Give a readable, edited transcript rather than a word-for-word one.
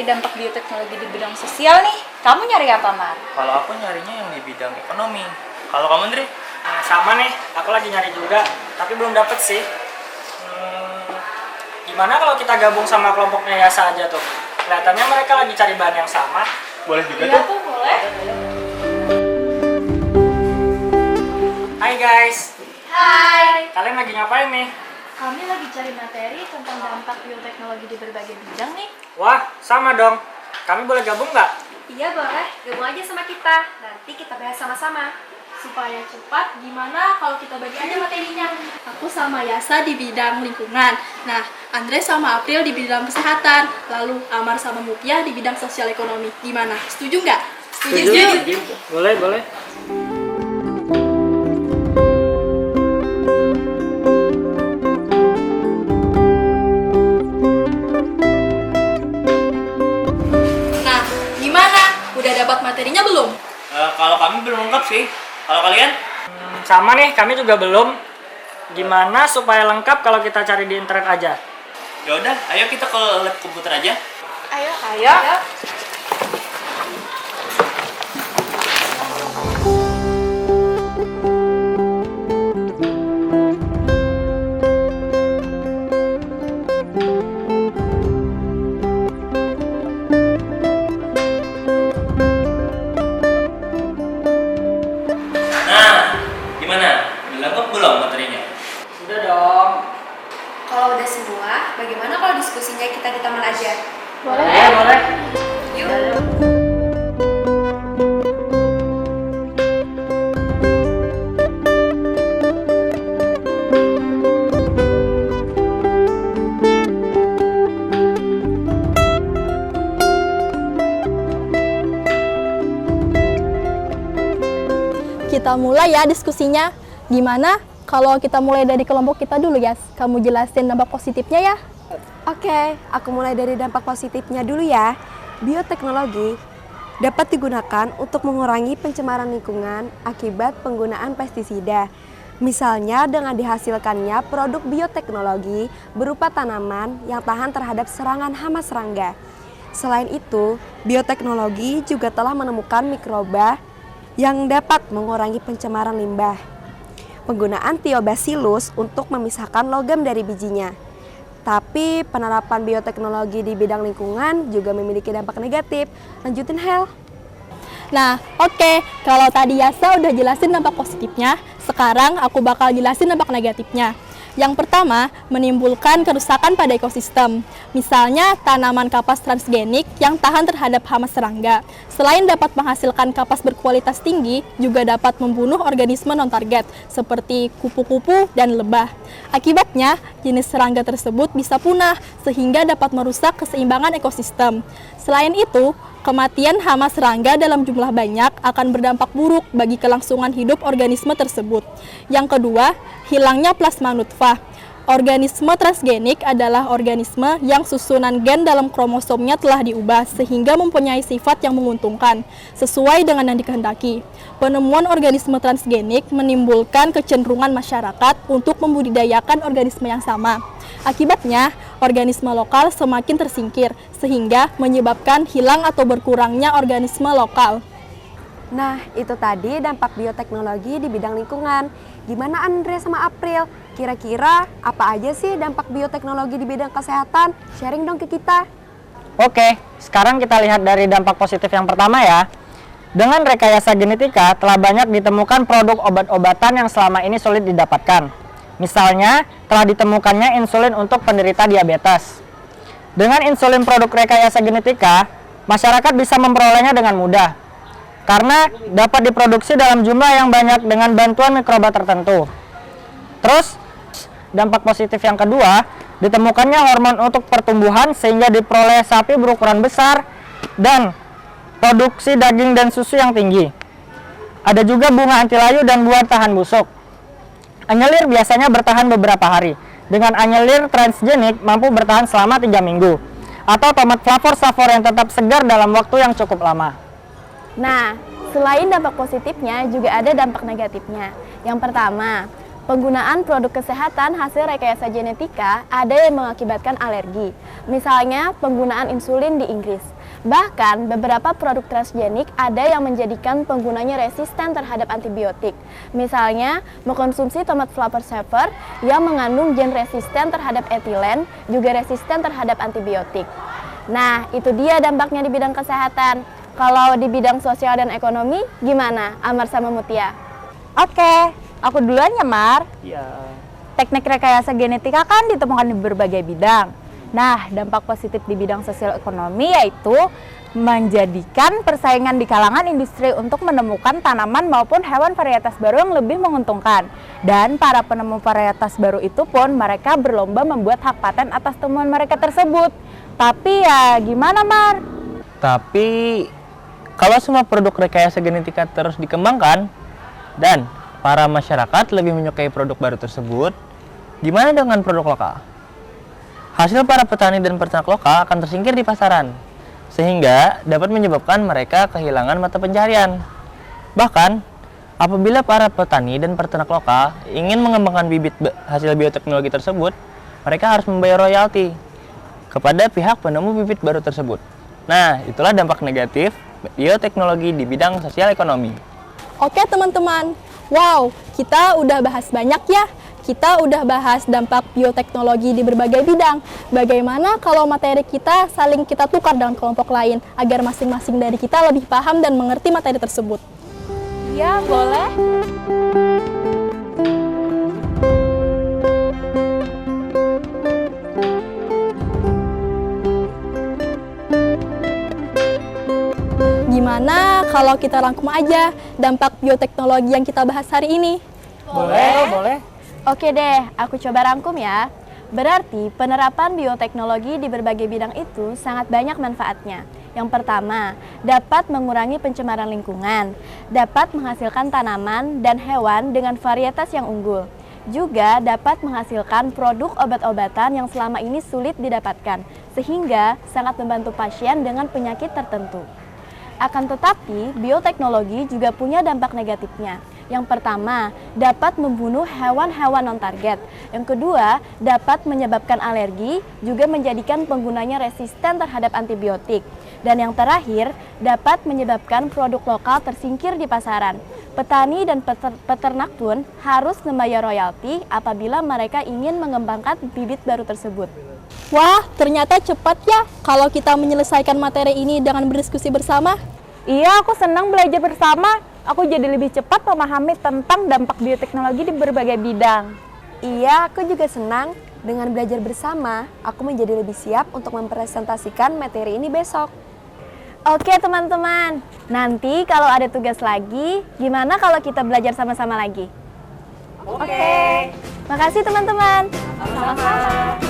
dampak bioteknologi di bidang sosial nih. Kamu nyari apa, Mar? Kalau aku nyarinya yang di bidang ekonomi. Kalau kamu, Ndri? Sama nih, aku lagi nyari juga, tapi belum dapet sih. Gimana kalau kita gabung sama kelompoknya Yasa aja tuh? Kelihatannya mereka lagi cari bahan yang sama. Boleh juga Iya tuh. tuh, boleh. Hai guys, Hai. kalian lagi ngapain nih? Kami lagi cari materi tentang dampak bioteknologi di berbagai bidang nih. Wah, sama dong. Kami boleh gabung nggak? Iya boleh, gabung aja sama kita. Nanti kita bahas sama-sama. Supaya cepat, gimana kalau kita bagi aja materinya? Aku sama Yasa di bidang lingkungan. Nah, Andre sama April di bidang kesehatan. Lalu Amar sama Mupiah di bidang sosial ekonomi. Gimana? Setuju nggak? Setuju. Boleh, boleh. Nah, gimana? Udah dapat materinya belum? Kalau kami belum lengkap sih. Kalau kalian? Sama nih, kami juga belum. Gimana supaya lengkap kalau kita cari di internet aja? Ya udah, ayo kita ke lab komputer aja. Ayo. Nah, gimana? Udah lengkap belum materinya? Udah dong. Kalau udah semua, bagaimana kalau diskusinya kita di taman aja? Boleh. Yuk. Kita mulai ya diskusinya. Gimana kalau kita mulai dari kelompok kita dulu, Yas? Kamu jelasin dampak positifnya ya? Oke, aku mulai dari dampak positifnya dulu ya. Bioteknologi dapat digunakan untuk mengurangi pencemaran lingkungan akibat penggunaan pestisida. Misalnya dengan dihasilkannya produk bioteknologi berupa tanaman yang tahan terhadap serangan hama serangga. Selain itu, bioteknologi juga telah menemukan mikroba yang dapat mengurangi pencemaran limbah. Penggunaan Thiobacillus untuk memisahkan logam dari bijinya. Tapi penerapan bioteknologi di bidang lingkungan juga memiliki dampak negatif. Lanjutin, Hel. Nah, oke. Kalau tadi Yasa udah jelasin dampak positifnya, sekarang aku bakal jelasin dampak negatifnya. Yang pertama, menimbulkan kerusakan pada ekosistem. Misalnya, tanaman kapas transgenik yang tahan terhadap hama serangga. Selain dapat menghasilkan kapas berkualitas tinggi, juga dapat membunuh organisme non-target, seperti kupu-kupu dan lebah. Akibatnya, jenis serangga tersebut bisa punah, sehingga dapat merusak keseimbangan ekosistem. Selain itu, kematian hama serangga dalam jumlah banyak akan berdampak buruk bagi kelangsungan hidup organisme tersebut. Yang kedua, hilangnya plasma nutfah. Organisme transgenik adalah organisme yang susunan gen dalam kromosomnya telah diubah sehingga mempunyai sifat yang menguntungkan, sesuai dengan yang dikehendaki. Penemuan organisme transgenik menimbulkan kecenderungan masyarakat untuk membudidayakan organisme yang sama. Akibatnya, organisme lokal semakin tersingkir, sehingga menyebabkan hilang atau berkurangnya organisme lokal. Nah, itu tadi dampak bioteknologi di bidang lingkungan. Gimana Andre sama April? Kira-kira apa aja sih dampak bioteknologi di bidang kesehatan? Sharing dong ke kita. Oke, sekarang kita lihat dari dampak positif yang pertama ya. Dengan rekayasa genetika telah banyak ditemukan produk obat-obatan yang selama ini sulit didapatkan. Misalnya, telah ditemukannya insulin untuk penderita diabetes. Dengan insulin produk rekayasa genetika, masyarakat bisa memperolehnya dengan mudah. Karena dapat diproduksi dalam jumlah yang banyak dengan bantuan mikroba tertentu. Terus, dampak positif yang kedua, ditemukannya hormon untuk pertumbuhan sehingga diperoleh sapi berukuran besar dan produksi daging dan susu yang tinggi. Ada juga bunga anti layu dan buah tahan busuk. Anyelir biasanya bertahan beberapa hari. Dengan anyelir transgenik mampu bertahan selama 3 minggu. Atau tomat flavor safor yang tetap segar dalam waktu yang cukup lama. Nah, selain dampak positifnya, juga ada dampak negatifnya. Yang pertama, penggunaan produk kesehatan hasil rekayasa genetika ada yang mengakibatkan alergi. Misalnya, penggunaan insulin di Inggris. Bahkan, beberapa produk transgenik ada yang menjadikan penggunanya resisten terhadap antibiotik. Misalnya, mengkonsumsi tomat flavor saver yang mengandung gen resisten terhadap etilen, juga resisten terhadap antibiotik. Nah, itu dia dampaknya di bidang kesehatan. Kalau di bidang sosial dan ekonomi, gimana Amar sama Mutia? Oke, aku duluan ya, Mar. Iya. Teknik rekayasa genetika kan ditemukan di berbagai bidang. Nah, dampak positif di bidang sosial ekonomi yaitu menjadikan persaingan di kalangan industri untuk menemukan tanaman maupun hewan varietas baru yang lebih menguntungkan. Dan para penemu varietas baru itu pun mereka berlomba membuat hak paten atas temuan mereka tersebut. Tapi ya gimana, Mar? Tapi kalau semua produk rekayasa genetika terus dikembangkan dan para masyarakat lebih menyukai produk baru tersebut, gimana dengan produk lokal? Hasil para petani dan peternak lokal akan tersingkir di pasaran, sehingga dapat menyebabkan mereka kehilangan mata pencaharian. Bahkan, apabila para petani dan peternak lokal ingin mengembangkan bibit hasil bioteknologi tersebut, mereka harus membayar royalti kepada pihak penemu bibit baru tersebut. Nah, itulah dampak negatif bioteknologi di bidang sosial ekonomi. Oke teman-teman, wow, kita udah bahas banyak ya. Kita udah bahas dampak bioteknologi di berbagai bidang. Bagaimana kalau materi kita saling kita tukar dengan kelompok lain agar masing-masing dari kita lebih paham dan mengerti materi tersebut? Ya, boleh. Gimana kalau kita rangkum aja dampak bioteknologi yang kita bahas hari ini? Boleh. Oke deh, aku coba rangkum ya. Berarti penerapan bioteknologi di berbagai bidang itu sangat banyak manfaatnya. Yang pertama, dapat mengurangi pencemaran lingkungan, dapat menghasilkan tanaman dan hewan dengan varietas yang unggul. Juga dapat menghasilkan produk obat-obatan yang selama ini sulit didapatkan, sehingga sangat membantu pasien dengan penyakit tertentu. Akan tetapi, bioteknologi juga punya dampak negatifnya. Yang pertama, dapat membunuh hewan-hewan non-target. Yang kedua, dapat menyebabkan alergi, juga menjadikan penggunanya resisten terhadap antibiotik. Dan yang terakhir, dapat menyebabkan produk lokal tersingkir di pasaran. Petani dan peternak pun harus membayar royalti apabila mereka ingin mengembangkan bibit baru tersebut. Wah, ternyata cepat ya kalau kita menyelesaikan materi ini dengan berdiskusi bersama. Iya, aku senang belajar bersama. Aku jadi lebih cepat memahami tentang dampak bioteknologi di berbagai bidang. Iya, aku juga senang. Dengan belajar bersama, aku menjadi lebih siap untuk mempresentasikan materi ini besok. Oke teman-teman, nanti kalau ada tugas lagi, gimana kalau kita belajar sama-sama lagi? Oke. Makasih teman-teman. Sama-sama.